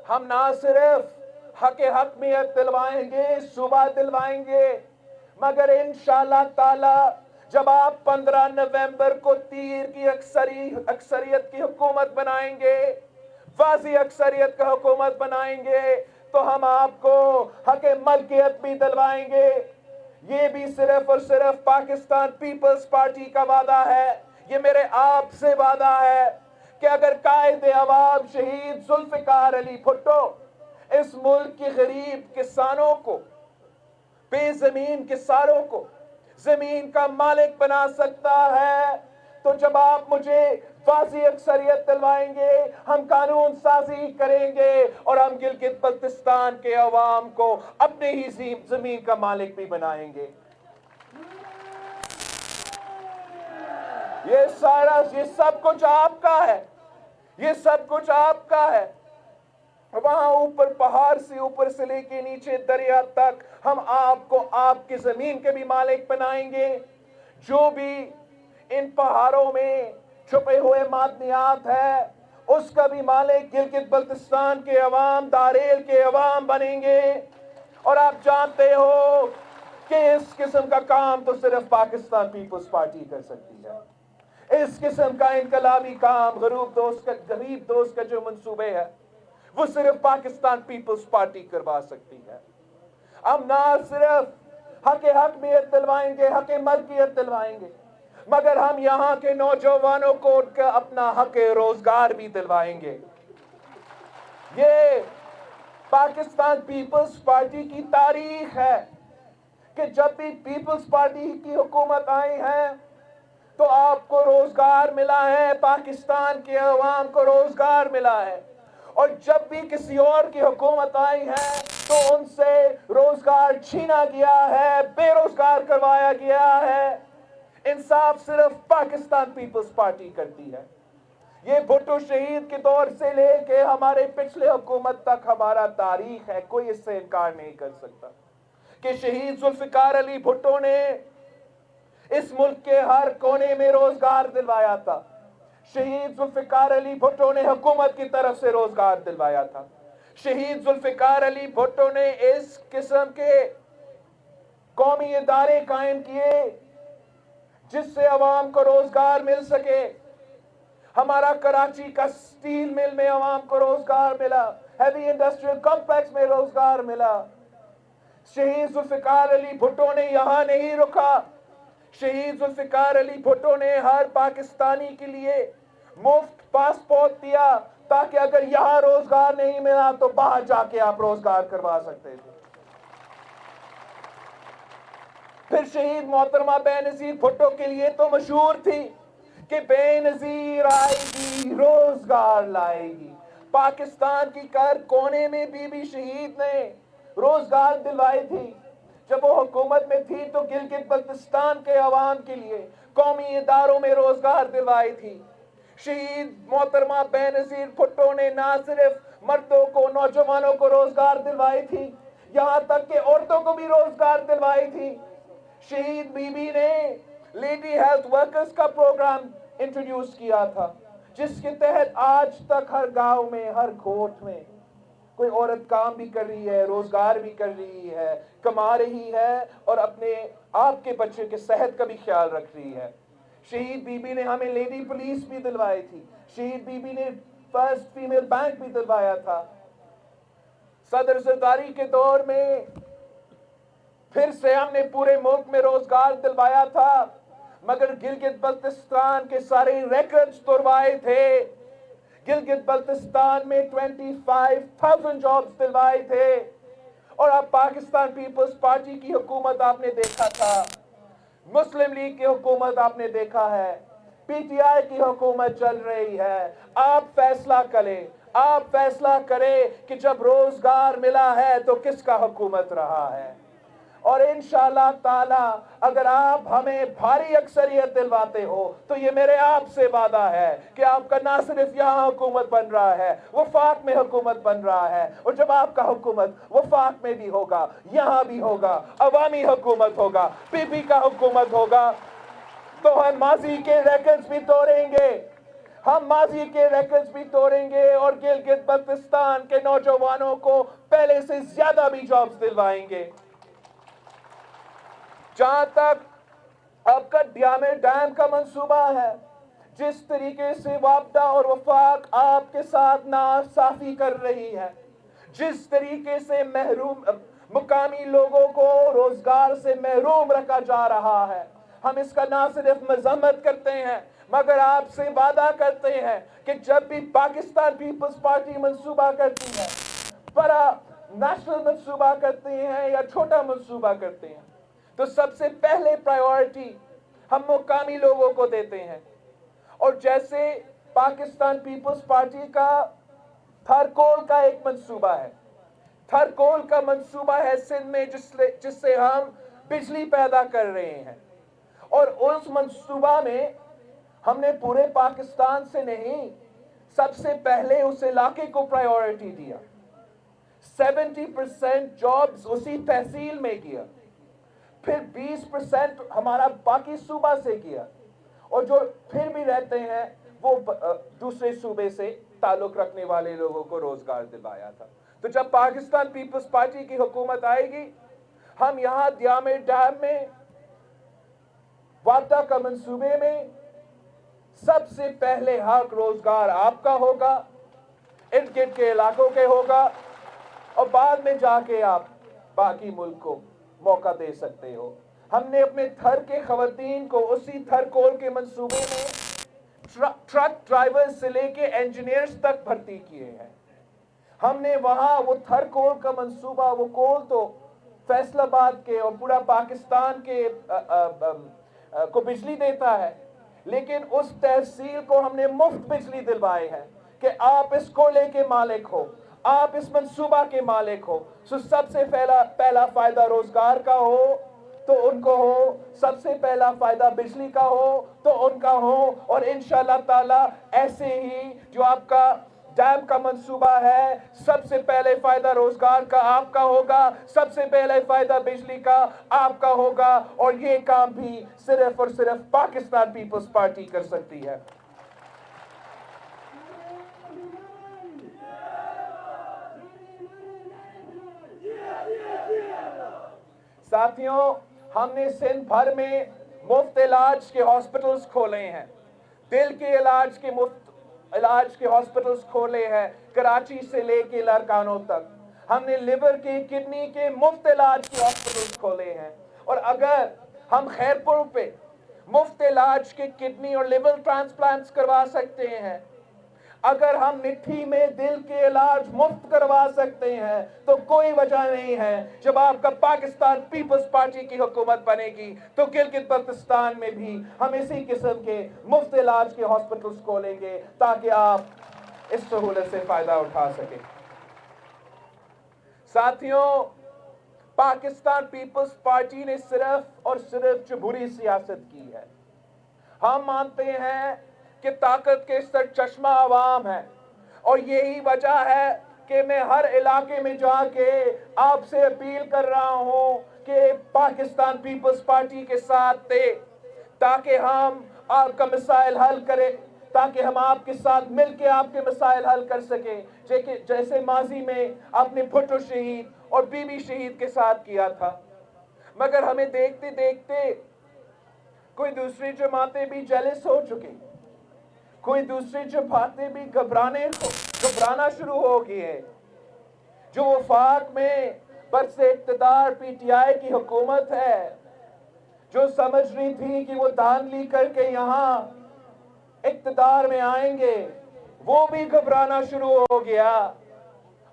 हम ना सिर्फ हक में दिलवाएंगे, सूबा दिलवाएंगे, मगर इंशाअल्लाह ताला जब आप 15 नवंबर को तीर की अक्सरियत की हुकूमत बनाएंगे, वाज़ी अक्सरियत का हुकूमत बनाएंगे, तो हम आपको हक मलकियत भी दिलवाएंगे। ये भी सिर्फ और सिर्फ पाकिस्तान पीपल्स पार्टी का वादा है, ये मेरे आपसे वादा है कि अगर कायदे अवाम शहीद जुल्फ़िकार अली भुट्टो इस मुल्क के गरीब किसानों को, बेज़मीन किसानों को जमीन का मालिक बना सकता है, तो जब आप मुझे वाज़ी अक्सरियत दिलवाएंगे, हम कानून साजी करेंगे और हम गिलगित बल्तिस्तान के अवाम को अपने ही जमीन का मालिक भी बनाएंगे। ये सब कुछ आपका है, ये सब कुछ आपका है। वहां ऊपर पहाड़ से ऊपर से लेके नीचे दरिया तक हम आपको आपकी जमीन के भी मालिक बनाएंगे। जो भी इन पहाड़ों में छुपे हुए मादनियात है, उसका भी मालिक गिलगित बल्तिस्तान के अवाम, दारेल के अवाम बनेंगे। और आप जानते हो कि इस किस्म का काम तो सिर्फ पाकिस्तान पीपल्स पार्टी कर सकती है। इस किस्म का इनकलाबी काम, गरीब दोस्त का जो मंसूबे है, वो सिर्फ पाकिस्तान पीपल्स पार्टी करवा सकती है। हम ना सिर्फ हक मियत दिलवाएंगे, हक मलकियत दिलवाएंगे, मगर हम यहाँ के नौजवानों को उनका अपना हक रोजगार भी दिलवाएंगे। ये पाकिस्तान पीपल्स पार्टी की तारीख है कि जब भी पीपल्स पार्टी की हुकूमत आई है तो आपको रोजगार मिला है, पाकिस्तान के अवाम को रोजगार मिला है। और जब भी किसी और की हुकूमत आई है तो उनसे रोजगार छीना गया है, बेरोजगार करवाया गया है। इंसाफ सिर्फ पाकिस्तान पीपल्स पार्टी करती है। ये भुट्टो शहीद के दौर से लेके हमारे पिछले हुकूमत तक हमारा तारीख है, कोई इससे इनकार नहीं कर सकता कि शहीद जुल्फ़िकार अली भुट्टो ने इस मुल्क के हर कोने में रोजगार दिलवाया था। शहीद जुल्फ़िकार अली भुट्टो ने हुकूमत की तरफ से रोजगार दिलवाया था। शहीद जुल्फ़िकार अली भुट्टो ने इस किस्म के कौमी इदारे कायम किए जिससे अवाम को रोजगार मिल सके। हमारा कराची का स्टील मिल में अवाम को रोजगार मिला, हैवी इंडस्ट्रियल कॉम्प्लेक्स में रोजगार मिला। शहीद जुल्फ़िकार अली भुट्टो ने यहाँ नहीं रुका। शहीद जुल्फ़िकार अली भुट्टो ने हर पाकिस्तानी के लिए मुफ्त पासपोर्ट दिया ताकि अगर यहाँ रोजगार नहीं मिला तो बाहर जाके आप रोजगार करवा सकते थे। फिर शहीद मोहतरमा बेनज़ीर भुट्टो के लिए तो मशहूर थी कि बेनज़ीर आएगी, रोजगार लाएगी। पाकिस्तान की हर कोने में बीबी शहीद ने रोजगार दिलवाई थी। जब वो हुकूमत में थी तो गिलगित बल्तिस्तान के अवाम के लिए कौमी इदारों में रोजगार दिलवाई थी। शहीद मोहतरमा बेनज़ीर भुट्टो ने ना सिर्फ मर्दों को, नौजवानों को रोजगार दिलवाई थी, यहाँ तक कि औरतों को भी रोजगार दिलवाई थी। शहीद बीबी ने लेडी हेल्थ वर्कर्स का प्रोग्राम इंट्रोड्यूस किया था, जिसके तहत आज तक हर गांव में, हर गोठ में कोई औरत काम भी कर रही है, रोजगार भी कर रही है, कमा रही है और अपने आप के बच्चे के सेहत का भी ख्याल रख रही है। शहीद बीबी ने हमें लेडी पुलिस भी दिलवाई थी, शहीद बीबी ने फर्स्ट फीमेल बैंक भी दिलवाया था। सदर जरदारी के दौर में फिर से हमने पूरे मुल्क में रोजगार दिलवाया था, मगर गिलगित बल्तिस्तान के सारे रिकॉर्ड्स तोड़वाए थे। गिलगित बल्तिस्तान में 25,000 जॉब्स दिलवाए थे। और अब पाकिस्तान पीपल्स पार्टी की हुकूमत आपने देखा था, मुस्लिम लीग की हुकूमत आपने देखा है, पीटीआई की हुकूमत चल रही है। आप फैसला करें, आप फैसला करें कि जब रोजगार मिला है तो किसका हुकूमत रहा है। और इंशाअल्लाह ताला अगर आप हमें भारी अक्सरियत दिलवाते हो तो ये मेरे आपसे वादा है कि आपका ना सिर्फ यहाँ हुकूमत बन रहा है, वफाक में हुकूमत बन रहा है, और जब आपका हुकूमत वफाक में भी होगा, यहाँ भी होगा, अवामी हुकूमत होगा, पीपी का हुकूमत होगा, तो हम माजी के रिकॉर्ड्स भी तोड़ेंगे, हम माजी के रिकॉर्ड्स भी तोड़ेंगे और गिलगित बल्तिस्तान के नौजवानों को पहले से ज्यादा भी जॉब्स दिलवाएंगे। जहां तक आपका डियामे डैम का मंसूबा है, जिस तरीके से वापदा और वफाक आपके साथ नासाफी कर रही है, जिस तरीके से महरूम मुकामी लोगों को रोजगार से महरूम रखा जा रहा है, हम इसका ना सिर्फ मजम्मत करते हैं मगर आपसे वादा करते हैं कि जब भी पाकिस्तान पीपल्स पार्टी मंसूबा करती है, बड़ा नेशनल मंसूबा करते हैं या छोटा मंसूबा करते हैं, तो सबसे पहले प्रायोरिटी हम मुकामी लोगों को देते हैं। और जैसे पाकिस्तान पीपल्स पार्टी का थरकोल का एक मंसूबा है, थरकोल का मंसूबा है सिंध में जिससे हम बिजली पैदा कर रहे हैं, और उस मंसूबा में हमने पूरे पाकिस्तान से नहीं, सबसे पहले उस इलाके को प्रायोरिटी दिया। 70% जॉब्स उसी तहसील में किया, फिर 20% हमारा बाकी सूबा से किया, और जो फिर भी रहते हैं वो दूसरे सूबे से ताल्लुक रखने वाले लोगों को रोजगार दिलवाया था। तो जब पाकिस्तान पीपल्स पार्टी की हुकूमत आएगी, हम यहाँ डियामे डैम में वापदा का मंसूबे में सबसे पहले हक रोजगार आपका होगा, इर्द गिर्द के इलाकों के होगा, और बाद में जाके आप बाकी मुल्क को मौका दे सकते हो। हमने अपने थर के खवातीन को उसी थरकोल के मंसूबे में ट्रक ड्राइवर्स से लेके इंजीनियर्स तक भर्ती किए हैं। हमने वहां वो थरकोल का मंसूबा, वो कोल तो फैसलाबाद के और पूरा पाकिस्तान के को बिजली देता है, लेकिन उस तहसील को हमने मुफ्त बिजली दिलवाए हैं कि आप इस कोयले के मालिक हो, आप इस मंसूबा के मालिक हो। सो सबसे पहला फायदा रोजगार का हो तो उनको हो, सबसे पहला फायदा बिजली का हो तो उनका हो, और इंशाअल्लाह ताला ऐसे ही जो आपका डैम का मंसूबा है, सबसे पहले फायदा रोजगार का आपका होगा, सबसे पहले फायदा बिजली का आपका होगा, और ये काम भी सिर्फ और सिर्फ पाकिस्तान पीपल्स पार्टी कर सकती है। साथियों, हमने सिंध भर में मुफ्त इलाज के हॉस्पिटल्स खोले हैं, दिल के इलाज के मुफ्त इलाज के हॉस्पिटल्स खोले हैं, कराची से लेके लड़कानों तक। हमने लिवर के, किडनी के मुफ्त इलाज के हॉस्पिटल्स खोले हैं, और अगर हम खैरपुर पे मुफ्त इलाज के किडनी और लिवर ट्रांसप्लांट्स करवा सकते हैं, अगर हम मिट्टी में दिल के इलाज मुफ्त करवा सकते हैं, तो कोई वजह नहीं है जब आपका पाकिस्तान पीपल्स पार्टी की हुकूमत बनेगी तो गिलगित बल्तिस्तान में भी हम इसी किस्म के मुफ्त इलाज के हॉस्पिटल्स खोलेंगे ताकि आप इस सहूलत से फायदा उठा सकें। साथियों, पाकिस्तान पीपल्स पार्टी ने सिर्फ और सिर्फ जमहूरी सियासत की है। हम मानते हैं कि ताकत के सरचश्मा अवाम है, और यही वजह है कि मैं हर इलाके में जाके आपसे अपील कर रहा हूं कि पाकिस्तान पीपल्स पार्टी के साथ थे ताकि हम आपका मसाइल हल करें, ताकि हम आपके साथ मिलकर आपके मसाइल हल कर सकें, जैसे माजी में आपने भुट्टो शहीद और बीबी शहीद के साथ किया था। मगर हमें देखते देखते कोई दूसरी जमातें भी जेलस हो चुकी, कोई दूसरी जमातें भी घबराना शुरू हो गई है। जो वफाक में बरस इक़्तिदार पीटीआई की हुकूमत है, जो समझ रही थी कि वो धांधली करके यहाँ इक़्तिदार में आएंगे, वो भी घबराना शुरू हो गया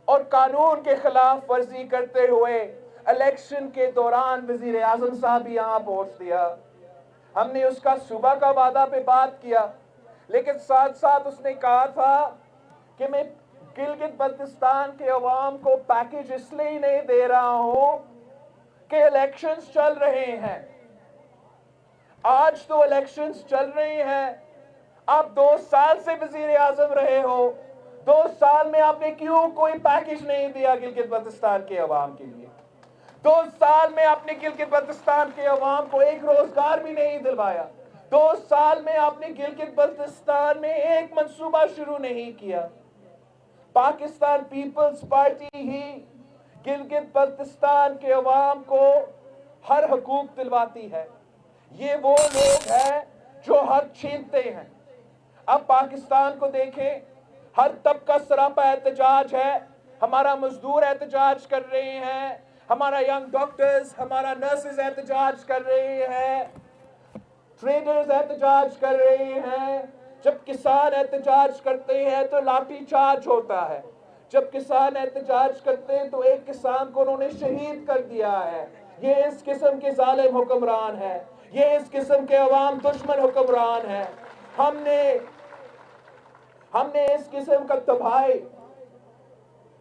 और कानून के खिलाफ वर्जी करते हुए इलेक्शन के दौरान वजीर आज़म साहब भी यहाँ पहुँच दिया। हमने उसका सुबह का वादा पे बात किया, लेकिन साथ साथ उसने कहा था कि मैं गिलगित बल्तिस्तान के अवाम को पैकेज इसलिए ही नहीं दे रहा हूं कि इलेक्शंस चल रहे हैं। आज तो इलेक्शंस चल रही हैं, आप 2 साल से वजीर आजम रहे हो, 2 साल में आपने क्यों कोई पैकेज नहीं दिया गिलगित बल्तिस्तान के अवाम के लिए? 2 साल में आपने गिलगित बल्तिस्तान के अवाम को एक रोजगार भी नहीं दिलवाया। 2 साल में आपने गिलगित बल्तिस्तान में एक मंसूबा शुरू नहीं किया। पाकिस्तान पीपल्स पार्टी ही गिलगित बल्तिस्तान के अवाम को हर हुकूक दिलवाती है। ये वो लोग हैं जो हक छीनते हैं। अब पाकिस्तान को देखें, हर तबका सरापा एहतजाज है। हमारा मजदूर एहतजाज कर रहे हैं, हमारा यंग डॉक्टर्स, हमारा नर्सेज एहतजाज कर रहे हैं, ट्रेडर्स एहतजाज कर रहे हैं। जब किसान एहतजाज करते हैं तो लाठी चार्ज होता है। जब किसान एहतजाज करते हैं तो एक किसान को उन्होंने शहीद कर दिया है। ये इस किस्म के जालिम हुक्मरान है, ये इस किस्म के अवाम दुश्मन हुक्मरान है। हमने इस किस्म का तबाही,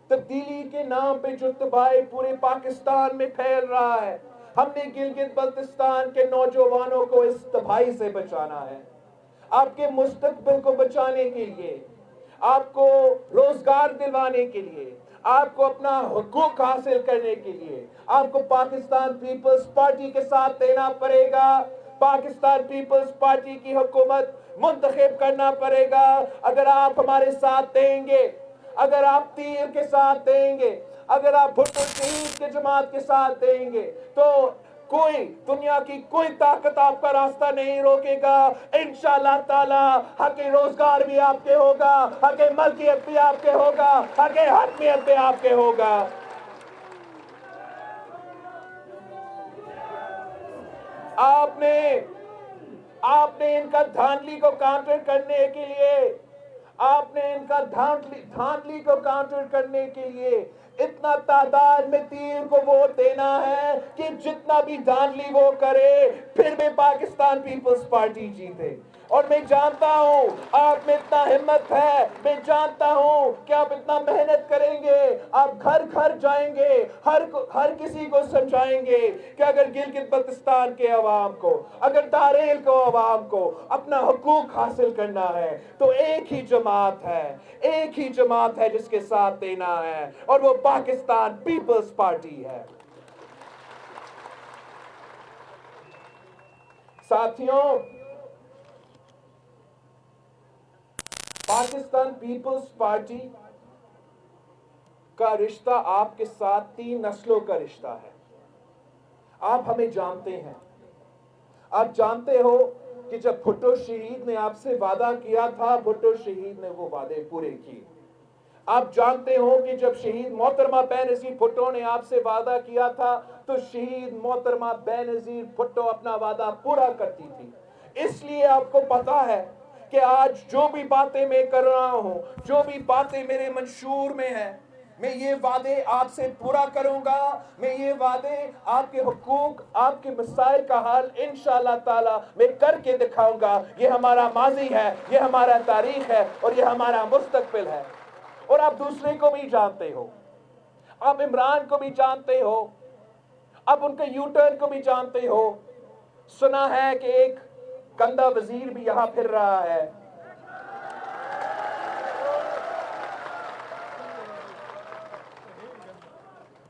तब्दीली के नाम पे जो तबाही पूरे पाकिस्तान में फैल रहा है, हमने गिलगित बल्तिस्तान के नौजवानों को इस तबाही से बचाना है। आपके मुस्तकबिल को बचाने के लिए, आपको रोजगार दिलवाने के लिए, आपको अपना हुकूक हासिल करने के लिए आपको पाकिस्तान पीपल्स पार्टी के साथ देना पड़ेगा। पाकिस्तान पीपल्स पार्टी की हुकूमत मुंतखब करना पड़ेगा। अगर आप हमारे साथ देंगे, अगर आप तीर के साथ देंगे, अगर आप भुट्टो शहीद के जमात के साथ देंगे, तो कोई दुनिया की कोई ताकत आपका रास्ता नहीं रोकेगा। इंशाअल्लाह ताला हक़ रोजगार भी आपके होगा, हक़ मलकियत भी आपके होगा, हक़ हकमियत भी आपके होगा। आपने इनका धांधली को काउंटर करने के लिए, आपने इनका धांधली को काउंटर करने के लिए इतना तादाद में तीर को वोट देना है कि जितना भी धांधली वो करे फिर भी पाकिस्तान पीपल्स पार्टी जीते। और मैं जानता हूं आप में इतना हिम्मत है, मैं जानता हूं कि आप इतना मेहनत करेंगे, आप घर घर जाएंगे, हर किसी को समझाएंगे कि अगर गिलगित बल्तिस्तान के अवाम को, अगर दारेल को अवाम को अपना हुकूक हासिल करना है तो एक ही जमात है जिसके साथ देना है, और वो पाकिस्तान पीपल्स पार्टी है। साथियों, पाकिस्तान पीपल्स पार्टी का रिश्ता आपके साथ 3 नस्लों का रिश्ता है। आप हमें जानते हैं, आप जानते हो कि जब भुट्टो शहीद ने आपसे वादा किया था, भुट्टो शहीद ने वो वादे पूरे किए। आप जानते हो कि जब शहीद मोहतरमा बेनज़ीर भुट्टो ने आपसे वादा किया था तो शहीद मोहतरमा बेनज़ीर भुट्टो अपना वादा पूरा करती थी। इसलिए आपको पता है कि आज जो भी बातें मैं कर रहा हूं, जो भी बातें मेरे मंशूर में हैं, मैं ये वादे आपसे पूरा करूंगा। मैं ये वादे आपके हुकूक, आपके मसाइल का हल इंशाअल्लाह ताला मैं करके दिखाऊंगा। ये हमारा माजी है, ये हमारा तारीख है और ये हमारा मुस्तकबिल है। और आप दूसरे को भी जानते हो, आप इमरान को भी जानते हो, आप उनके यूटर्न को भी जानते हो। सुना है कि एक गंदा वजीर भी यहां फिर रहा है।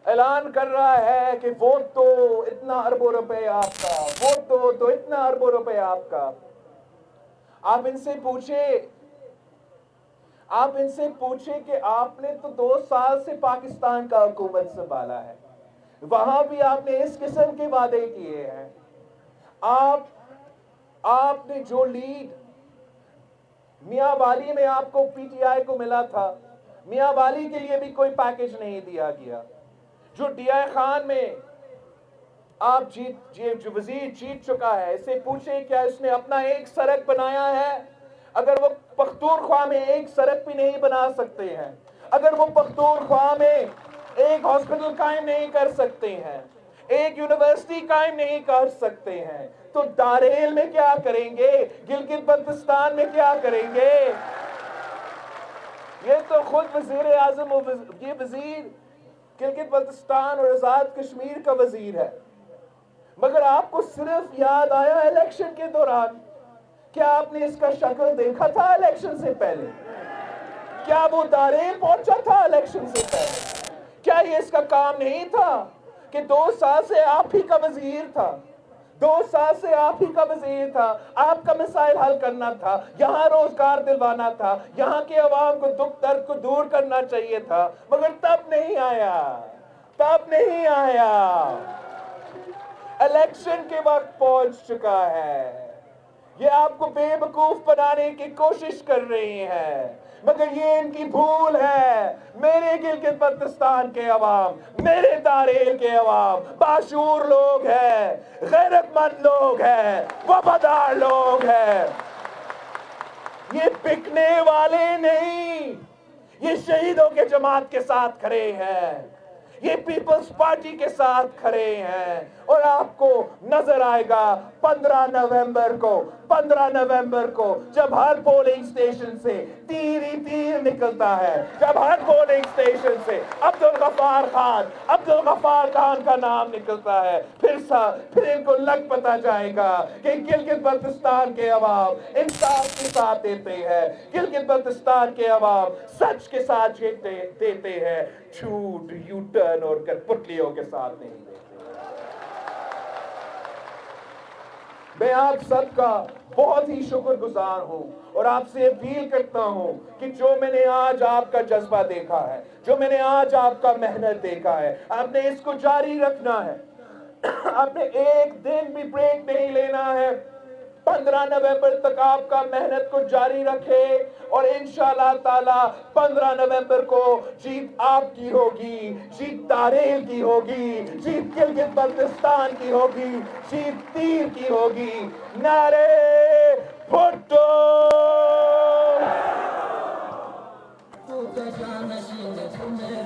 ऐलान कर रहा है कि वोट तो इतना अरबों रुपए आपका, वोट तो इतना अरबों रुपए आपका। आप इनसे पूछे कि आपने तो 2 साल से पाकिस्तान का हुकूमत संभाला है, वहां भी आपने इस किस्म के वादे किए हैं। آپ نے جو لیڈ میاں والی میں آپ کو پی ٹی آئی کو ملا تھا، میاں والی کے لیے بھی کوئی پیکج نہیں دیا گیا. جو ڈی آئی خان میں آپ جو وزیر جیت چکا ہے، اسے پوچھیں کیا اس نے اپنا ایک سڑک بنایا ہے؟ اگر وہ پختونخوا میں ایک سڑک بھی نہیں بنا سکتے ہیں، اگر وہ پختونخوا میں ایک ہاسپٹل قائم نہیں کر سکتے ہیں، ایک یونیورسٹی قائم نہیں کر سکتے ہیں، تو داریل میں کیا کریں گے؟ گلگت بلتستان میں کیا کریں گے؟ یہ تو خود وزیر اعظم، یہ وزیر گلگت بلتستان اور آزاد کشمیر کا وزیر ہے، مگر آپ کو صرف یاد آیا الیکشن کے دوران. کیا آپ نے اس کا شکل دیکھا تھا الیکشن سے پہلے؟ کیا وہ داریل پہنچا تھا الیکشن سے پہلے؟ کیا یہ اس کا کام نہیں تھا کہ 2 سال سے آپ ہی کا وزیر تھا، 2 سال سے آپ ہی کا وزیر تھا، آپ کا مسائل حل کرنا تھا، یہاں روزگار دلوانا تھا، یہاں کے عوام کو دکھ درد کو دور کرنا چاہیے تھا، مگر تب نہیں آیا، تب نہیں آیا. الیکشن کے وقت پہنچ چکا ہے. یہ آپ کو بے وقوف بنانے کی کوشش کر رہی ہیں، مگر یہ ان کی بھول ہے. میرے گلگت بلتستان کے عوام، میرے داریل کے عوام باشعور لوگ ہیں، غیرت مند لوگ ہیں، وفادار لوگ ہیں. یہ بکنے والے نہیں، یہ شہیدوں کے جماعت کے ساتھ کھڑے ہیں، یہ پیپلز پارٹی کے ساتھ کھڑے ہیں. اور آپ کو نظر آئے گا 15 نومبر کو جب ہر پولنگ سٹیشن سے تیر ہی تیر نکلتا ہے، جب ہر پولنگ سٹیشن سے عبدالغفار خان کا نام نکلتا ہے، پھر ان کو لگ پتا جائے گا کہ گلگت بلتستان کے عوام انصاف کے ساتھ دیتے ہیں، گلگت بلتستان کے عوام سچ کے ساتھ دیتے ہیں، جھوٹ یو ٹرن اور پٹلیوں کے ساتھ نہیں دیتے. میں آپ سب کا بہت ہی شکر گزار ہوں اور آپ سے اپیل کرتا ہوں کہ جو میں نے آج آپ کا جذبہ دیکھا ہے، جو میں نے آج آپ کا محنت دیکھا ہے، آپ نے اس کو جاری رکھنا ہے. آپ نے ایک دن بھی بریک نہیں لینا ہے. 15 نومبر تک آپ کا محنت کو جاری رکھے اور انشاءاللہ تعالی 15 نومبر کو جیت آپ کی ہوگی، جیت داریل کی ہوگی، جیت گلگت بلتستان کی ہوگی، جیت تیر کی ہوگی. نعرے بھٹو!